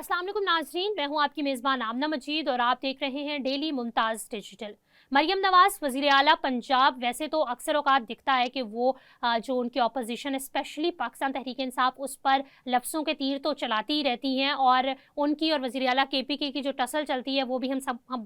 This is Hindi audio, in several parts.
अस्सलाम वालेकुम नाज़रीन, मैं हूं आपकी मेज़बान आमना मजीद और आप देख रहे हैं डेली मुमताज़ डिजिटल। मरियम नवाज़ वज़ीर आला पंजाब, वैसे तो अक्सर औक़ात दिखता है कि वो जो उनकी अपोजिशन है स्पेशली पाकिस्तान तहरीक इंसाफ, उस पर लफ्ज़ों के तीर तो चलाती ही रहती हैं और उनकी और वज़ीर आला KPK की जो टसल चलती है वो भी हम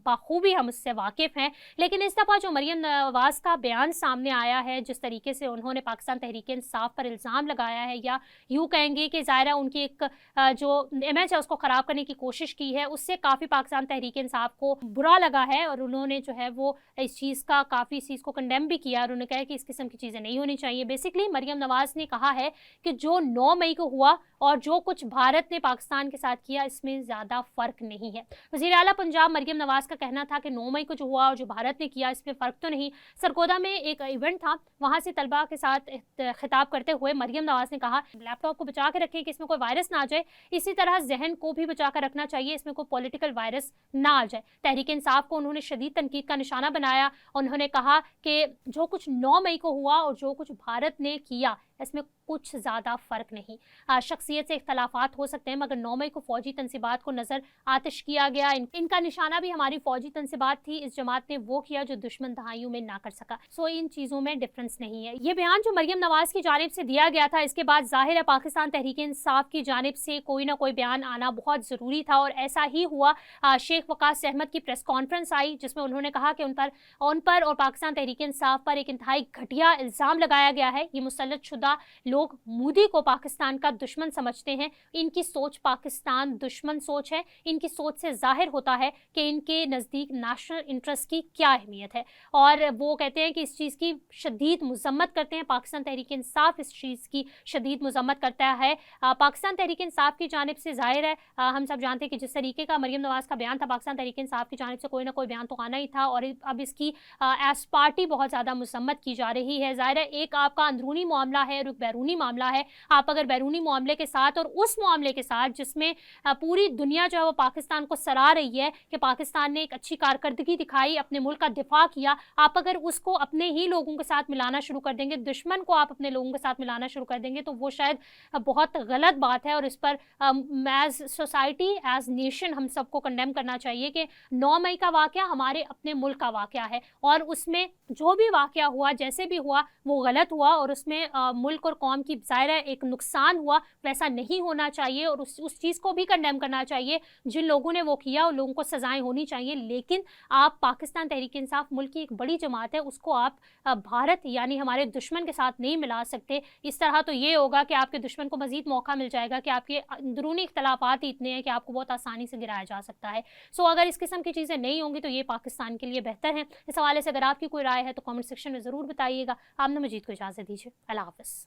बखूबी हम उससे वाकिफ़ हैं। लेकिन इस दफ़ा जो मरियम नवाज़ का बयान सामने आया है, जिस तरीके से उन्होंने पाकिस्तान तहरीक इंसाफ पर इल्ज़ाम लगाया है, या यूँ कहेंगे कि ज़ाहिरा उनकी एक जो इमेज है उसको ख़राब करने की कोशिश की है, उससे काफ़ी पाकिस्तान तहरीक इंसाफ को बुरा लगा है और उन्होंने जो है वो इस चीज़ का काफ़ी इस चीज़ को कंडेम भी किया और उन्होंने कहा है कि इस किस्म की चीज़ें नहीं होनी चाहिए। बेसिकली मरियम नवाज़ ने कहा है कि जो 9 मई को हुआ और जो कुछ भारत ने पाकिस्तान के साथ किया, इसमें ज़्यादा फ़र्क नहीं है। वज़ीर आला पंजाब मरियम नवाज़ का कहना था कि 9 मई को जो हुआ और जो भारत ने किया, इसमें फ़र्क तो नहीं। सरगोदा में एक इवेंट था, वहाँ से तलबा के साथ खिताब करते हुए मरियम नवाज़ ने कहा, लैपटॉप को बचा के रखें कि इसमें कोई वायरस ना आ जाए, इसी तरह जहन को भी बचा कर रखना चाहिए, इसमें कोई पॉलिटिकल वायरस ना आ जाए। तहरीक इंसाफ को उन्होंने शदीद तनकीद का निशाना बनाया। उन्होंने कहा कि जो कुछ 9 मई को हुआ और जो कुछ भारत ने किया, इसमें कुछ ज़्यादा फ़र्क नहीं। शख्सियत से इख्तलाफात हो सकते हैं, मगर 9 मई को फ़ौजी तनसीबात को नज़र आतिश किया गया। इनका निशाना भी हमारी फ़ौजी तनसीबात थी। इस जमात ने वो किया जो दुश्मन दहाइयों में ना कर सका। सो इन चीज़ों में डिफरेंस नहीं है। ये बयान जो मरियम नवाज़ की जानिब से दिया गया था, इसके बाद ज़ाहिर है पाकिस्तान तहरीक इंसाफ की जानिब से कोई ना कोई बयान आना बहुत ज़रूरी था और ऐसा ही हुआ। शेख वकास अहमद की प्रेस कॉन्फ्रेंस आई, जिसमें उन्होंने कहा कि उन पर और पाकिस्तान तहरीक इंसाफ पर एक इंतहाई घटिया इल्ज़ाम लगाया गया है। ये मुसल्लत शुदा लोग मोदी को पाकिस्तान का दुश्मन समझते हैं। इनकी सोच पाकिस्तान दुश्मन सोच है। इनकी सोच से जाहिर होता है कि इनके नज़दीक नेशनल इंटरेस्ट की क्या अहमियत है और वो कहते हैं कि इस चीज़ की शदीद मज़म्मत करते हैं। पाकिस्तान तहरीक इंसाफ इस चीज़ की शदीद मज़म्मत करता है। पाकिस्तान तहरीक इंसाफ की जानिब से ज़ाहिर है, हम सब जानते हैं कि जिस तरीके का मरियम नवाज़ का बयान था, पाकिस्तान तहरीक इंसाफ की जानिब से कोई ना कोई बयान तो आना ही था और अब इसकी एज पार्टी बहुत ज़्यादा मज़म्मत की जा रही है। ज़ाहिर है, एक आपका अंदरूनी मामला है और एक बैरूनी मामला है। आप अगर बैरूनी मामले के साथ और उस मामले के साथ जिसमें पूरी दुनिया जो है वो पाकिस्तान को सराह रही है कि पाकिस्तान ने एक अच्छी कारकर्दगी दिखाई, अपने मुल्क का दिफा किया, आप अगर उसको अपने ही लोगों के साथ मिलाना शुरू कर देंगे, दुश्मन को आप अपने लोगों के साथ मिलाना शुरू कर देंगे, तो वो शायद बहुत गलत बात है और इस पर एज सोसाइटी एज नेशन हम सबको कंडेम करना चाहिए कि 9 मई का वाक़या हमारे अपने मुल्क का वाक़या है और उसमें जो भी वाक़या हुआ, जैसे भी हुआ, वो गलत हुआ और उसमें मुल्क और कौम की ज़ाहिर है एक नुकसान हुआ। वैसा नहीं होना चाहिए और उस चीज़ को भी कंडेम करना चाहिए। जिन लोगों ने वो किया उन लोगों को सज़ाएं होनी चाहिए, लेकिन आप पाकिस्तान तहरीक इंसाफ मुल्क की एक बड़ी जमात है, उसको आप भारत यानी हमारे दुश्मन के साथ नहीं मिला सकते। इस तरह तो ये होगा कि आपके दुश्मन को मज़ीद मौका मिल जाएगा कि आपके अंदरूनी इख्तलाफात ही इतने हैं कि आपको बहुत आसानी से गिराया जा सकता है। सो अगर इस किस्म की चीज़ें नहीं होंगी तो ये पाकिस्तान के लिए बेहतर है। इस हवाले से अगर आपकी कोई राय है तो कमेंट सेक्शन में ज़रूर बताइएगा। आमना मजीद को इजाज़त दीजिए। अल्लाह हाफ़िज़।